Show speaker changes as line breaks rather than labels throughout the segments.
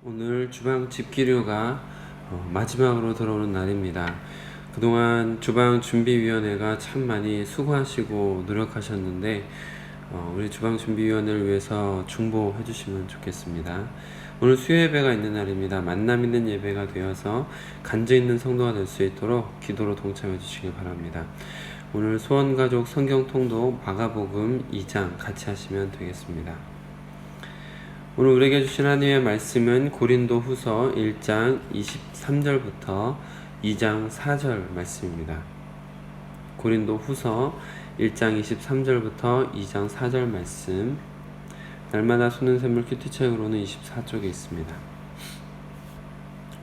오늘 주방 집기류가 마지막으로 들어오는 날입니다. 그동안 주방 준비위원회가 참 많이 수고하시고 노력하셨는데 우리 주방 준비위원회를 위해서 중보해 주시면 좋겠습니다. 오늘 수요예배가 있는 날입니다. 만남 있는 예배가 되어서 간증 있는 성도가 될 수 있도록 기도로 동참해 주시길 바랍니다. 오늘 소원가족 성경통독 마가복음 2장 같이 하시면 되겠습니다. 오늘 우리에게 주신 하나님의 말씀은 고린도 후서 1장 23절부터 2장 4절 말씀입니다. 고린도 후서 1장 23절부터 2장 4절 말씀, 날마다 쏘는 샘물 큐티책으로는 24쪽에 있습니다.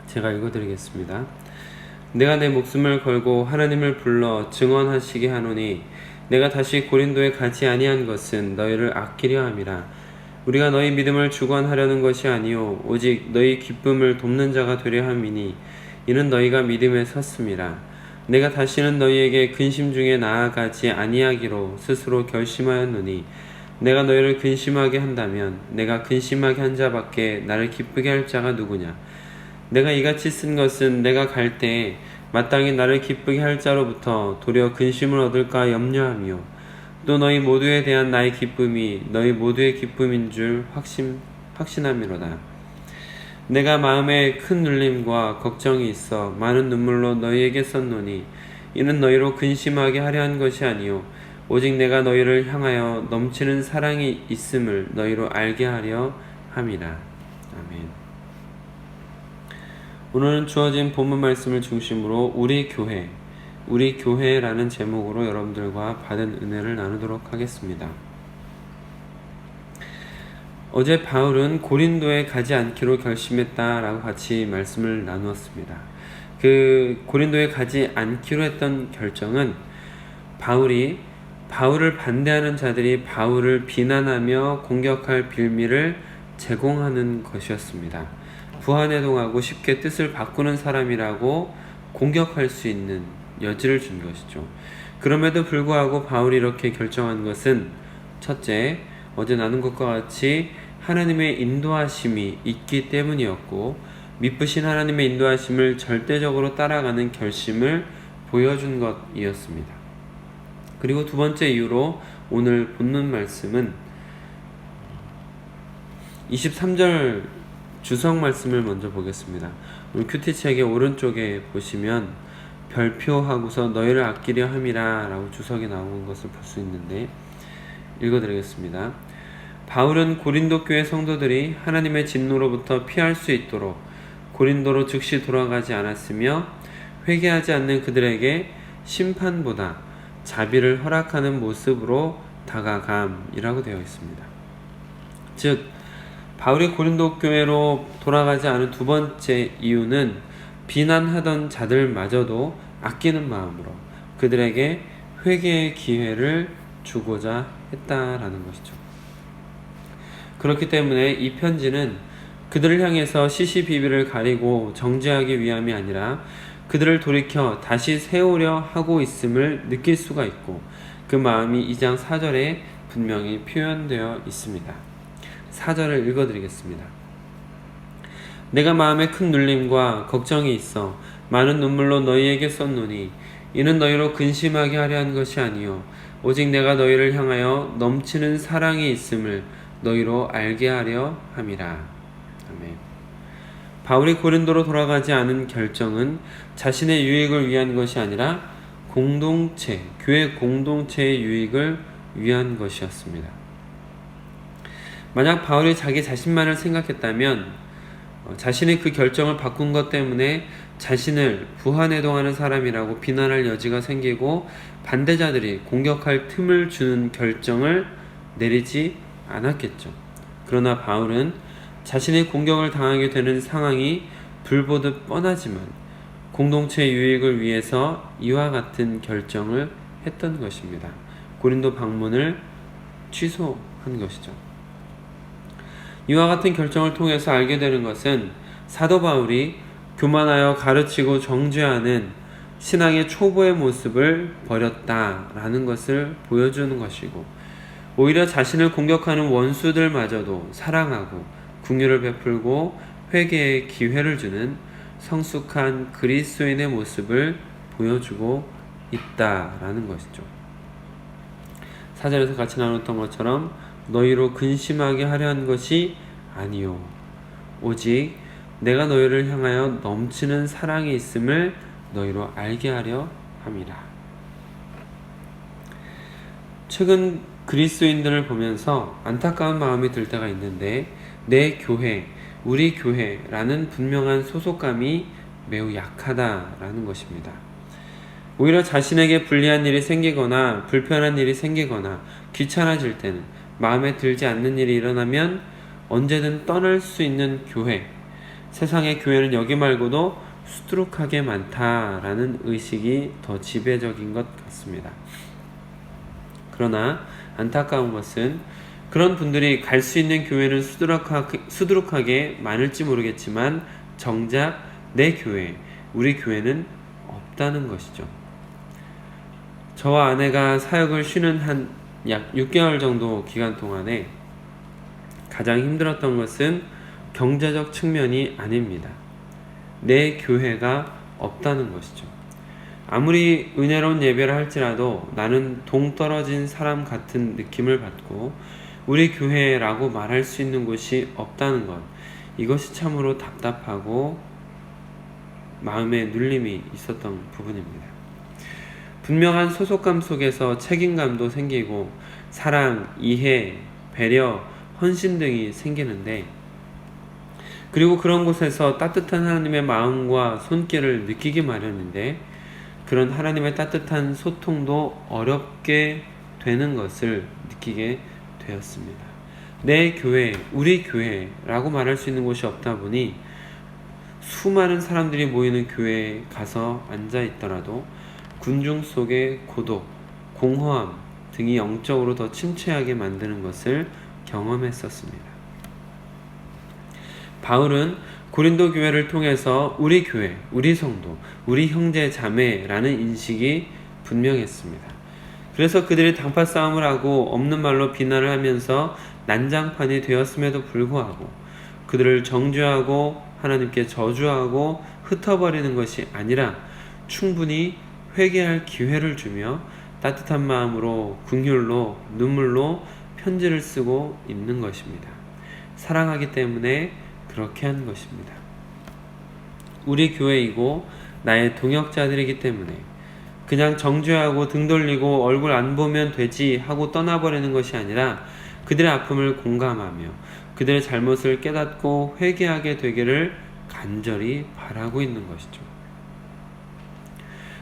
제가 읽어드리겠습니다. 내가 내 목숨을 걸고 하나님을 불러 증언하시게 하노니 내가 다시 고린도에 가지 아니한 것은 너희를 아끼려 함이라. 우리가 너희 믿음을 주관하려는 것이 아니요 오직 너희 기쁨을 돕는 자가 되려 함이니 이는 너희가 믿음에 섰음이라. 내가 다시는 너희에게 근심 중에 나아가지 아니하기로 스스로 결심하였노니 내가 너희를 근심하게 한다면 내가 근심하게 한 자밖에 나를 기쁘게 할 자가 누구냐. 내가 이같이 쓴 것은 내가 갈 때에 마땅히 나를 기쁘게 할 자로부터 도리어 근심을 얻을까 염려하며 또 너희 모두에 대한 나의 기쁨이 너희 모두의 기쁨인 줄 확신함이로다. 내가 마음에 큰 눌림과 걱정이 있어 많은 눈물로 너희에게 썼노니 이는 너희로 근심하게 하려 한 것이 아니요 오직 내가 너희를 향하여 넘치는 사랑이 있음을 너희로 알게 하려 함이라. 아멘. 오늘은 주어진 본문 말씀을 중심으로 우리 교회라는 제목으로 여러분들과 받은 은혜를 나누도록 하겠습니다. 어제 바울은 고린도에 가지 않기로 결심했다라고 같이 말씀을 나누었습니다. 그 고린도에 가지 않기로 했던 결정은 바울을 반대하는 자들이 바울을 비난하며 공격할 빌미를 제공하는 것이었습니다. 부하내동하고 쉽게 뜻을 바꾸는 사람이라고 공격할 수 있는 여지를 준 것이죠. 그럼에도 불구하고 바울이 이렇게 결정한 것은 첫째, 어제 나눈 것과 같이 하나님의 인도하심이 있기 때문이었고 미쁘신 하나님의 인도하심을 절대적으로 따라가는 결심을 보여준 것이었습니다. 그리고 두 번째 이유로 오늘 본문 말씀은 23절 주석 말씀을 먼저 보겠습니다. 우리 큐티책의 오른쪽에 보시면 별표하고서 너희를 아끼려 함이라 라고 주석에 나온 것을 볼 수 있는데 읽어드리겠습니다. 바울은 고린도 교회 성도들이 하나님의 진노로부터 피할 수 있도록 고린도로 즉시 돌아가지 않았으며 회개하지 않는 그들에게 심판보다 자비를 허락하는 모습으로 다가감이라고 되어 있습니다. 즉 바울이 고린도 교회로 돌아가지 않은 두 번째 이유는 비난하던 자들마저도 아끼는 마음으로 그들에게 회개의 기회를 주고자 했다라는 것이죠. 그렇기 때문에 이 편지는 그들을 향해서 시시비비를 가리고 정죄하기 위함이 아니라 그들을 돌이켜 다시 세우려 하고 있음을 느낄 수가 있고 그 마음이 2장 4절에 분명히 표현되어 있습니다. 4절을 읽어드리겠습니다. 내가 마음에 큰 눌림과 걱정이 있어 많은 눈물로 너희에게 썼노니 이는 너희로 근심하게 하려 한 것이 아니요 오직 내가 너희를 향하여 넘치는 사랑이 있음을 너희로 알게 하려 함이라. 아멘. 바울이 고린도로 돌아가지 않은 결정은 자신의 유익을 위한 것이 아니라 교회 공동체의 유익을 위한 것이었습니다. 만약 바울이 자기 자신만을 생각했다면 자신의 그 결정을 바꾼 것 때문에 자신을 부하내동하는 사람이라고 비난할 여지가 생기고 반대자들이 공격할 틈을 주는 결정을 내리지 않았겠죠. 그러나 바울은 자신의 공격을 당하게 되는 상황이 불보듯 뻔하지만 공동체의 유익을 위해서 이와 같은 결정을 했던 것입니다. 고린도 방문을 취소한 것이죠. 이와 같은 결정을 통해서 알게 되는 것은 사도 바울이 교만하여 가르치고 정죄하는 신앙의 초보의 모습을 버렸다라는 것을 보여주는 것이고 오히려 자신을 공격하는 원수들마저도 사랑하고 긍휼을 베풀고 회개의 기회를 주는 성숙한 그리스도인의 모습을 보여주고 있다라는 것이죠. 사절에서 같이 나눴던 것처럼 너희로 근심하게 하려 한 것이 아니요 오직 내가 너희를 향하여 넘치는 사랑이 있음을 너희로 알게 하려 함이라. 최근 그리스도인들을 보면서 안타까운 마음이 들 때가 있는데 내 교회, 우리 교회라는 분명한 소속감이 매우 약하다라는 것입니다. 오히려 자신에게 불리한 일이 생기거나 불편한 일이 생기거나 귀찮아질 때는, 마음에 들지 않는 일이 일어나면 언제든 떠날 수 있는 교회, 세상의 교회는 여기 말고도 수두룩하게 많다라는 의식이 더 지배적인 것 같습니다. 그러나 안타까운 것은 그런 분들이 갈 수 있는 교회는 수두룩하게 많을지 모르겠지만 정작 내 교회, 우리 교회는 없다는 것이죠. 저와 아내가 사역을 쉬는 한 약 6개월 정도 기간 동안에 가장 힘들었던 것은 경제적 측면이 아닙니다. 내 교회가 없다는 것이죠. 아무리 은혜로운 예배를 할지라도 나는 동떨어진 사람 같은 느낌을 받고 우리 교회라고 말할 수 있는 곳이 없다는 것, 이것이 참으로 답답하고 마음에 눌림이 있었던 부분입니다. 분명한 소속감 속에서 책임감도 생기고 사랑, 이해, 배려, 헌신 등이 생기는데, 그리고 그런 곳에서 따뜻한 하나님의 마음과 손길을 느끼기 마련인데 그런 하나님의 따뜻한 소통도 어렵게 되는 것을 느끼게 되었습니다. 내 교회, 우리 교회라고 말할 수 있는 곳이 없다 보니 수많은 사람들이 모이는 교회에 가서 앉아 있더라도 군중 속의 고독, 공허함 등이 영적으로 더 침체하게 만드는 것을 경험했었습니다. 바울은 고린도 교회를 통해서 우리 교회, 우리 성도, 우리 형제 자매라는 인식이 분명했습니다. 그래서 그들이 단팥 싸움을 하고 없는 말로 비난을 하면서 난장판이 되었음에도 불구하고 그들을 정죄하고 하나님께 저주하고 흩어버리는 것이 아니라 충분히 회개할 기회를 주며 따뜻한 마음으로 긍휼로 눈물로 편지를 쓰고 있는 것입니다. 사랑하기 때문에 그렇게 한 것입니다. 우리 교회이고 나의 동역자들이기 때문에 그냥 정죄하고 등 돌리고 얼굴 안 보면 되지 하고 떠나버리는 것이 아니라 그들의 아픔을 공감하며 그들의 잘못을 깨닫고 회개하게 되기를 간절히 바라고 있는 것이죠.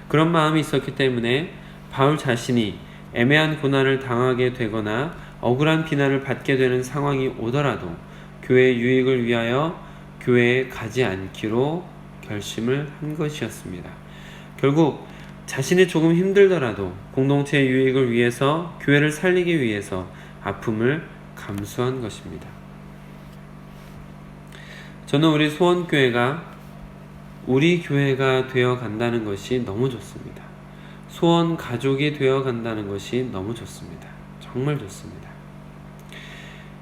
그런 마음이 있었기 때문에 바울 자신이 애매한 고난을 당하게 되거나 억울한 비난을 받게 되는 상황이 오더라도 교회의 유익을 위하여 교회에 가지 않기로 결심을 한 것이었습니다. 결국 자신이 조금 힘들더라도 공동체의 유익을 위해서, 교회를 살리기 위해서 아픔을 감수한 것입니다. 저는 우리 소원교회가 우리 교회가 되어 간다는 것이 너무 좋습니다. 소원 가족이 되어 간다는 것이 너무 좋습니다. 정말 좋습니다.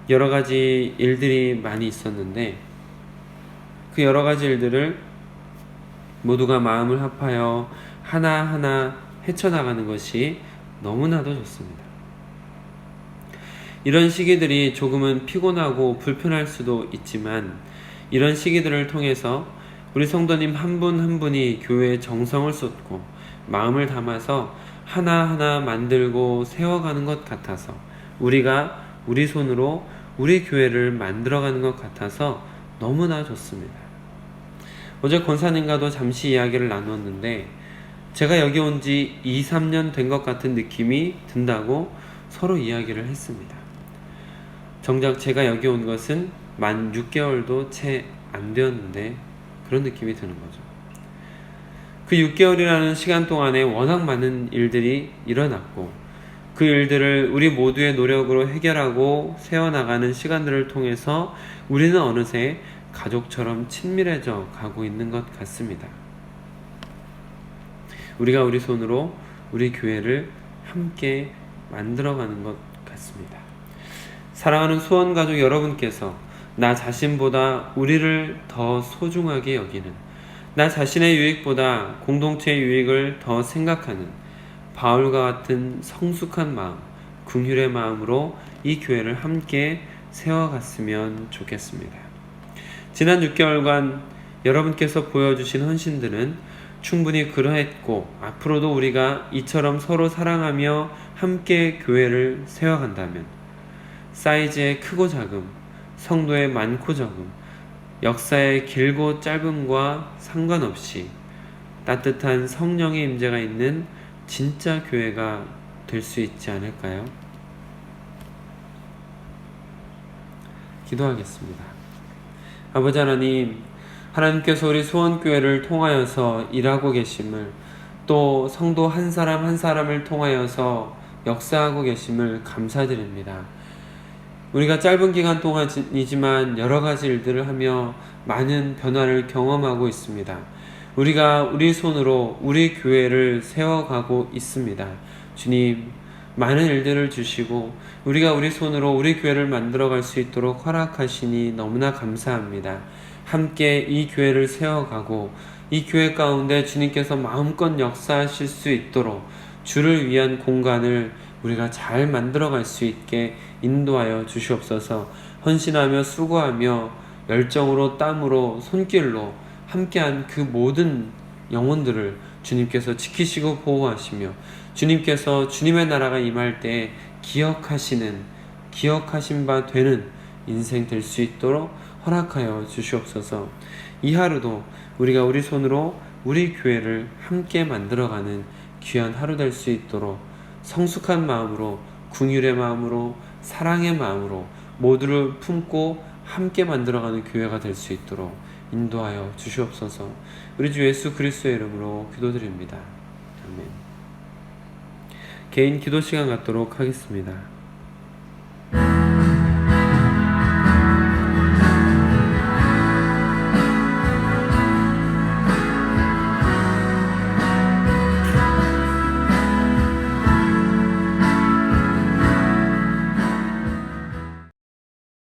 여러 가지 일들이 많이 있었는데 그 여러 가지 일들을 모두가 마음을 합하여 하나하나 헤쳐나가는 것이 너무나도 좋습니다. 이런 시기들이 조금은 피곤하고 불편할 수도 있지만 이런 시기들을 통해서 우리 성도님 한 분 한 분이 교회에 정성을 쏟고 마음을 담아서 하나하나 만들고 세워가는 것 같아서 우리가 우리 손으로 우리 교회를 만들어가는 것 같아서 너무나 좋습니다. 어제 권사님과도 잠시 이야기를 나눴는데 제가 여기 온 지 2-3년 된 것 같은 느낌이 든다고 서로 이야기를 했습니다. 정작 제가 여기 온 것은 만 6개월도 채 안 되었는데 그런 느낌이 드는 거죠. 그 6개월이라는 시간 동안에 워낙 많은 일들이 일어났고 그 일들을 우리 모두의 노력으로 해결하고 세워나가는 시간들을 통해서 우리는 어느새 가족처럼 친밀해져 가고 있는 것 같습니다. 우리가 우리 손으로 우리 교회를 함께 만들어가는 것 같습니다. 사랑하는 소원가족 여러분께서 나 자신보다 우리를 더 소중하게 여기는, 나 자신의 유익보다 공동체의 유익을 더 생각하는 바울과 같은 성숙한 마음, 긍휼의 마음으로 이 교회를 함께 세워갔으면 좋겠습니다. 지난 6개월간 여러분께서 보여주신 헌신들은 충분히 그러했고, 앞으로도 우리가 이처럼 서로 사랑하며 함께 교회를 세워간다면 사이즈의 크고 작음, 성도의 많고 적음, 역사의 길고 짧음과 상관없이 따뜻한 성령의 임재가 있는 진짜 교회가 될 수 있지 않을까요? 기도하겠습니다. 아버지 하나님, 하나님께서 우리 수원교회를 통하여서 일하고 계심을, 또 성도 한 사람 한 사람을 통하여서 역사하고 계심을 감사드립니다. 우리가 짧은 기간 동안이지만 여러 가지 일들을 하며 많은 변화를 경험하고 있습니다. 우리가 우리 손으로 우리 교회를 세워가고 있습니다. 주님, 많은 일들을 주시고 우리가 우리 손으로 우리 교회를 만들어갈 수 있도록 허락하시니 너무나 감사합니다. 함께 이 교회를 세워가고 이 교회 가운데 주님께서 마음껏 역사하실 수 있도록 주를 위한 공간을 우리가 잘 만들어갈 수 있게 인도하여 주시옵소서. 헌신하며 수고하며 열정으로 땀으로 손길로 함께한 그 모든 영혼들을 주님께서 지키시고 보호하시며 주님께서 주님의 나라가 임할 때 기억하신 바 되는 인생 될 수 있도록 허락하여 주시옵소서. 이 하루도 우리가 우리 손으로 우리 교회를 함께 만들어가는 귀한 하루 될 수 있도록 성숙한 마음으로, 긍휼의 마음으로, 사랑의 마음으로 모두를 품고 함께 만들어가는 교회가 될 수 있도록 인도하여 주시옵소서. 우리 주 예수 그리스도의 이름으로 기도드립니다. 아멘. 개인 기도 시간 갖도록 하겠습니다.